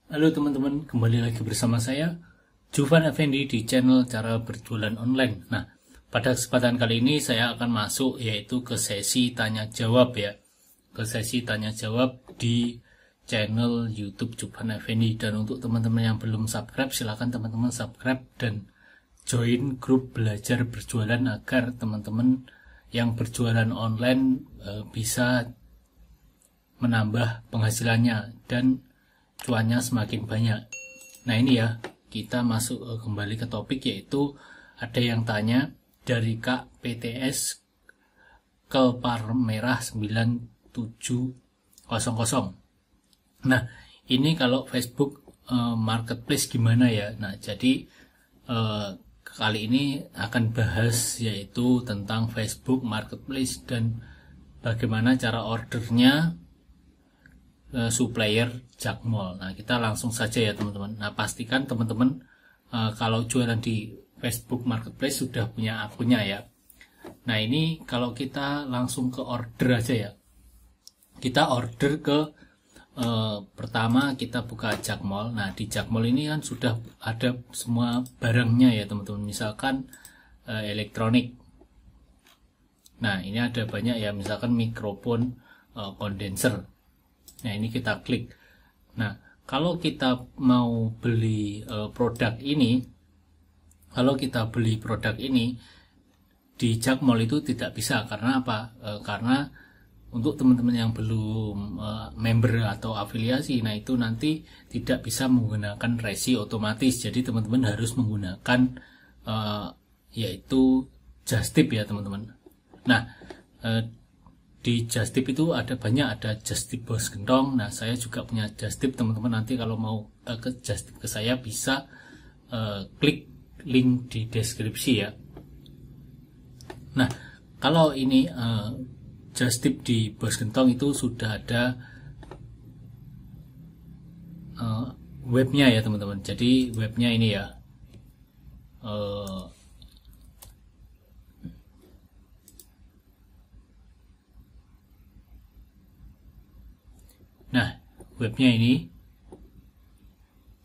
Halo teman-teman, kembali lagi bersama saya Juvan Effendi di channel Cara Berjualan Online. Nah, pada kesempatan kali ini saya akan masuk yaitu ke sesi tanya jawab ya. Ke sesi tanya jawab di channel YouTube Juvan Effendi. Dan untuk teman-teman yang belum subscribe, silakan teman-teman subscribe dan join grup belajar berjualan agar teman-teman yang berjualan online bisa menambah penghasilannya dan cuannya semakin banyak. Nah ini ya, kita masuk kembali ke topik, yaitu ada yang tanya dari Kak PTS Kelpar Merah 9700. Nah ini kalau Facebook Marketplace gimana ya. Nah jadi kali ini akan bahas yaitu tentang Facebook Marketplace dan bagaimana cara ordernya supplier Jakmall. Nah kita langsung saja ya teman-teman. Nah pastikan teman-teman kalau jualan di Facebook Marketplace sudah punya akunnya ya. Nah ini kalau kita langsung ke order aja ya. Kita order ke pertama kita buka Jakmall. Nah di Jakmall ini kan sudah ada semua barangnya ya teman-teman. Misalkan elektronik. Nah ini ada banyak ya, misalkan mikrofon, kondenser. Nah ini kita klik. Nah kalau kita mau beli produk ini, di Jakmall itu tidak bisa. Karena apa? Karena untuk teman-teman yang belum member atau afiliasi, nah itu nanti tidak bisa menggunakan resi otomatis. Jadi teman-teman harus menggunakan yaitu Just Tip ya teman-teman. Nah di Just Tip itu ada banyak, ada Just Tip Bos Gentong. Nah saya juga punya Just Tip teman-teman. Nanti kalau mau ke Just Tip ke saya bisa klik link di deskripsi ya. Nah kalau ini Just Tip di Bos Gentong itu sudah ada webnya ya teman-teman. Jadi webnya ini ya, nah, webnya ini.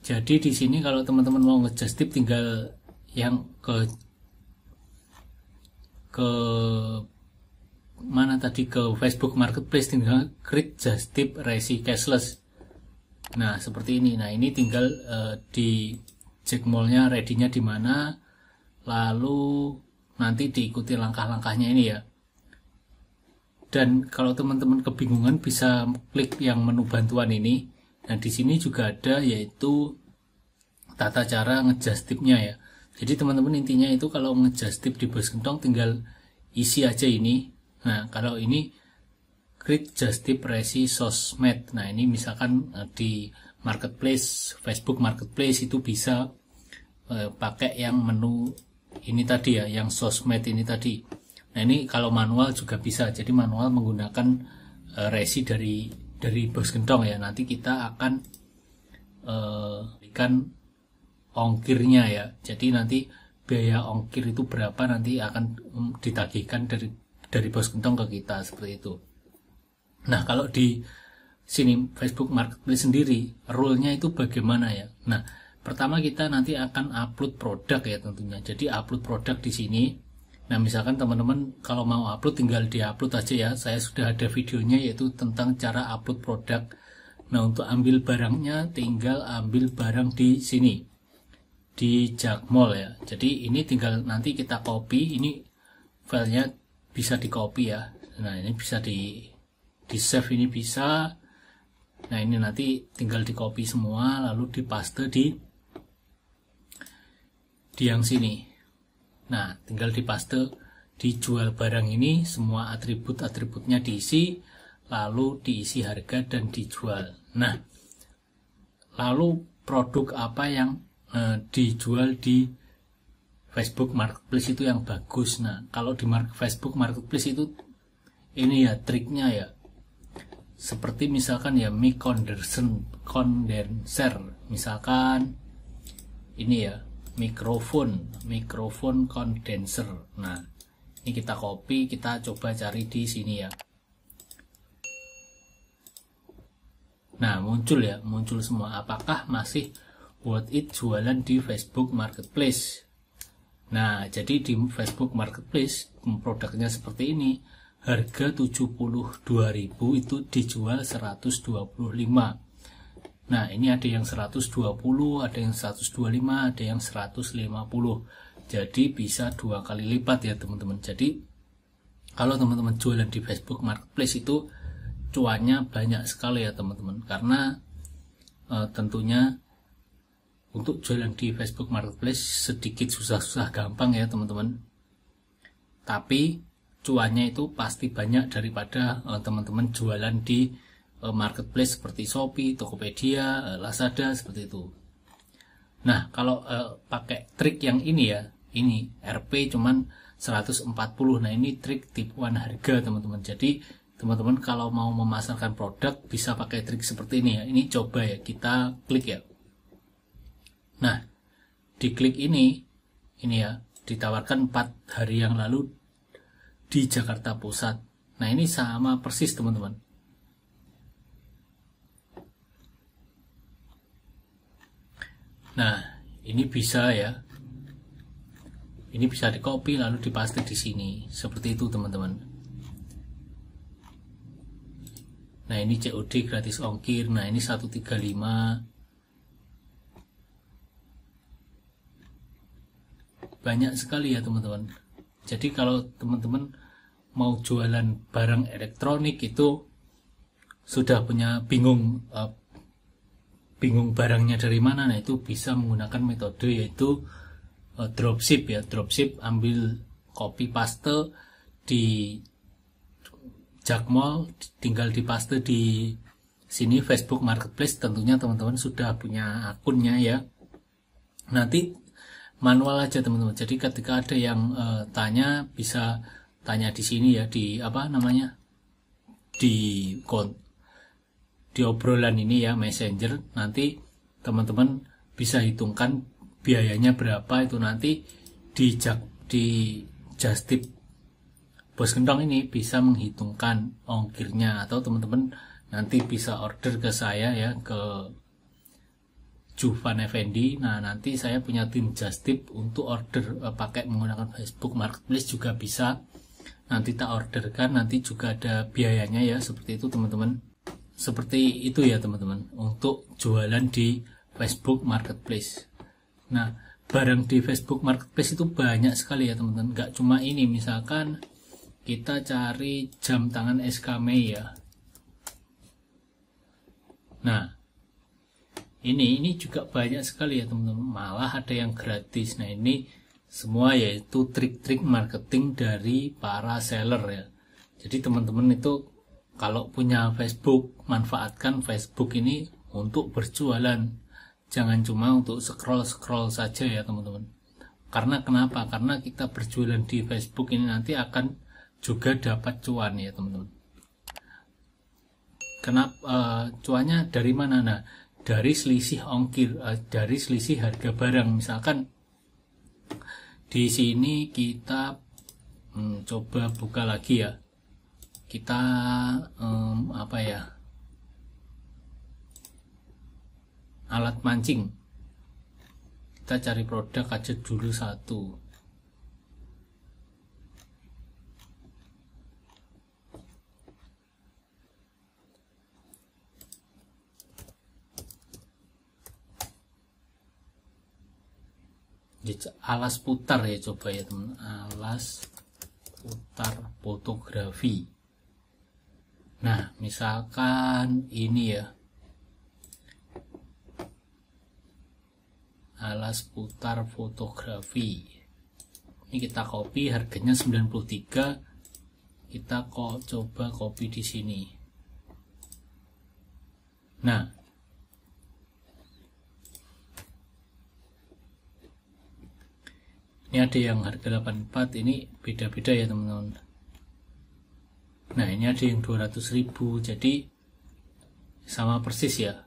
Jadi di sini kalau teman-teman mau nge-Just Tip tinggal yang ke mana tadi, ke Facebook Marketplace, tinggal klik Just Tip Resi Cashless. Nah, seperti ini. Nah, ini tinggal di Jakmall-nya ready-nya di mana, lalu nanti diikuti langkah-langkahnya ini ya. Dan kalau teman-teman kebingungan bisa klik yang menu bantuan ini. Nah di sini juga ada yaitu tata cara nge-Just Tip-nya ya. Jadi teman-teman intinya itu kalau nge-Just Tip di Bos Gentong tinggal isi aja ini. Nah kalau ini klik Just Tip Resi Sosmed. Nah ini misalkan di Marketplace, Facebook Marketplace itu bisa pakai yang menu ini tadi ya, yang sosmed ini tadi. Nah ini kalau manual juga bisa. Jadi manual menggunakan resi dari Bos Gentong ya. Nanti kita akan berikan ongkirnya ya. Jadi nanti biaya ongkir itu berapa nanti akan ditagihkan dari Bos Gentong ke kita, seperti itu. Nah kalau di sini Facebook Marketplace sendiri rule-nya itu bagaimana ya. Nah pertama kita nanti akan upload produk ya tentunya. Jadi upload produk di sini. Nah misalkan teman-teman kalau mau upload tinggal di-upload aja ya. Saya sudah ada videonya yaitu tentang cara upload produk. Nah untuk ambil barangnya tinggal ambil barang di sini, di Jakmall ya. Jadi ini tinggal nanti kita copy. Ini filenya bisa di copy ya. Nah ini bisa di save, ini bisa. Nah ini nanti tinggal di copy semua lalu dipaste di yang sini. Nah tinggal dipaste, dijual barang ini, semua atribut-atributnya diisi, lalu diisi harga dan dijual. Nah lalu produk apa yang dijual di Facebook Marketplace itu yang bagus. Nah kalau di Facebook Marketplace itu ini ya triknya ya, seperti misalkan ya mic kondenser, misalkan ini ya mikrofon kondenser. Nah ini kita copy, kita coba cari di sini ya. Nah, muncul semua. Apakah masih worth it jualan di Facebook Marketplace? Nah, jadi di Facebook Marketplace produknya seperti ini. Harga 72.000 itu dijual 125. Nah, ini ada yang 120, ada yang 125, ada yang 150. Jadi bisa 2 kali lipat ya teman-teman. Jadi kalau teman-teman jualan di Facebook Marketplace itu cuannya banyak sekali ya teman-teman. Karena tentunya untuk jualan di Facebook Marketplace sedikit susah-susah gampang ya teman-teman. Tapi cuannya itu pasti banyak daripada teman-teman jualan di marketplace seperti Shopee, Tokopedia, Lazada seperti itu. Nah, kalau pakai trik yang ini ya, ini RP cuman 140. Nah, ini trik tipuan harga teman-teman. Jadi teman-teman kalau mau memasarkan produk bisa pakai trik seperti ini ya. Ini coba ya, kita klik ya. Nah, di klik ini ya, ditawarkan 4 hari yang lalu di Jakarta Pusat. Nah, ini sama persis teman-teman. Nah, ini bisa ya. Ini bisa di copy lalu dipaste di sini. Seperti itu teman-teman. Nah, ini COD gratis ongkir. Nah, ini 135. Banyak sekali ya teman-teman. Jadi kalau teman-teman mau jualan barang elektronik itu sudah punya bingung barangnya dari mana, nah itu bisa menggunakan metode yaitu dropship ya. Dropship, ambil copy paste di Jakmall, tinggal dipaste di sini Facebook Marketplace. Tentunya teman-teman sudah punya akunnya ya. Nanti manual aja teman-teman. Jadi ketika ada yang tanya, bisa tanya di sini ya, di apa namanya, di obrolan ini ya, Messenger. Nanti teman-teman bisa hitungkan biayanya berapa, itu nanti di Just Tip Bos Gentong ini bisa menghitungkan ongkirnya, atau teman-teman nanti bisa order ke saya ya, ke Juvan Effendi. Nah, nanti saya punya tim Just Tip untuk order pakai menggunakan Facebook Marketplace juga bisa. Nanti tak orderkan, nanti juga ada biayanya ya, seperti itu teman-teman. Seperti itu ya teman-teman untuk jualan di Facebook Marketplace. Nah, barang di Facebook Marketplace itu banyak sekali ya teman-teman. Gak cuma ini, misalkan kita cari jam tangan SKME ya. Nah, ini juga banyak sekali ya teman-teman, malah ada yang gratis. Nah, ini semua yaitu trik-trik marketing dari para seller ya. Jadi teman-teman itu kalau punya Facebook, manfaatkan Facebook ini untuk berjualan. Jangan cuma untuk scroll-scroll saja ya teman-teman. Karena kenapa? Karena kita berjualan di Facebook ini nanti akan juga dapat cuan ya teman-teman. Kenapa cuannya dari mana? Nah, dari selisih ongkir, dari selisih harga barang. Misalkan di sini kita coba buka lagi ya, kita apa ya, alat mancing. Kita cari produk aja dulu satu. Alas putar ya, coba ya teman, alas putar fotografi. Nah, misalkan ini ya, alas putar fotografi. Ini kita copy, harganya 93. Kita kok coba copy di sini. Nah, ini ada yang harga 84, ini beda-beda ya teman-teman. Nah, ini ada yang 200.000, jadi sama persis ya.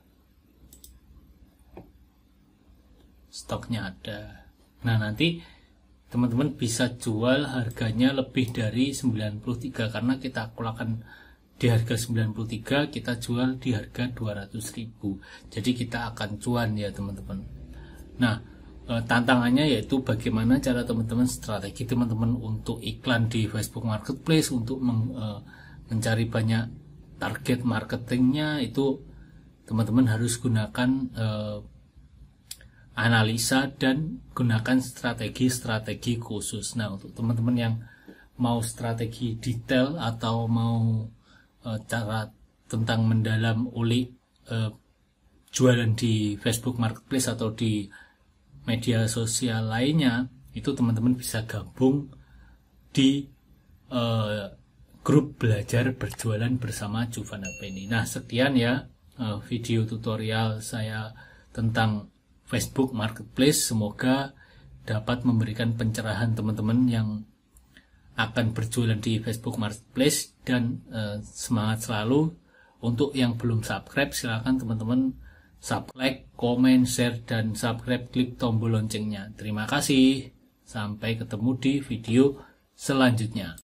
Stoknya ada. Nah, nanti teman-teman bisa jual harganya lebih dari 93 karena kita di harga 93, kita jual di harga 200.000. Jadi kita akan cuan ya teman-teman. Nah, tantangannya yaitu bagaimana cara teman-teman, strategi teman-teman untuk iklan di Facebook Marketplace, untuk mencari banyak target marketingnya. Itu teman-teman harus gunakan analisa dan gunakan strategi-strategi khusus. Nah, untuk teman-teman yang mau strategi detail atau mau cara tentang mendalam ulik jualan di Facebook Marketplace atau di media sosial lainnya, itu teman-teman bisa gabung di grup belajar berjualan bersama Jovan Effendi. Nah, sekian ya video tutorial saya tentang Facebook Marketplace. Semoga dapat memberikan pencerahan teman-teman yang akan berjualan di Facebook Marketplace, dan semangat selalu. Untuk yang belum subscribe, silakan teman-teman subscribe, komen, share, dan subscribe, klik tombol loncengnya. Terima kasih. Sampai ketemu di video selanjutnya.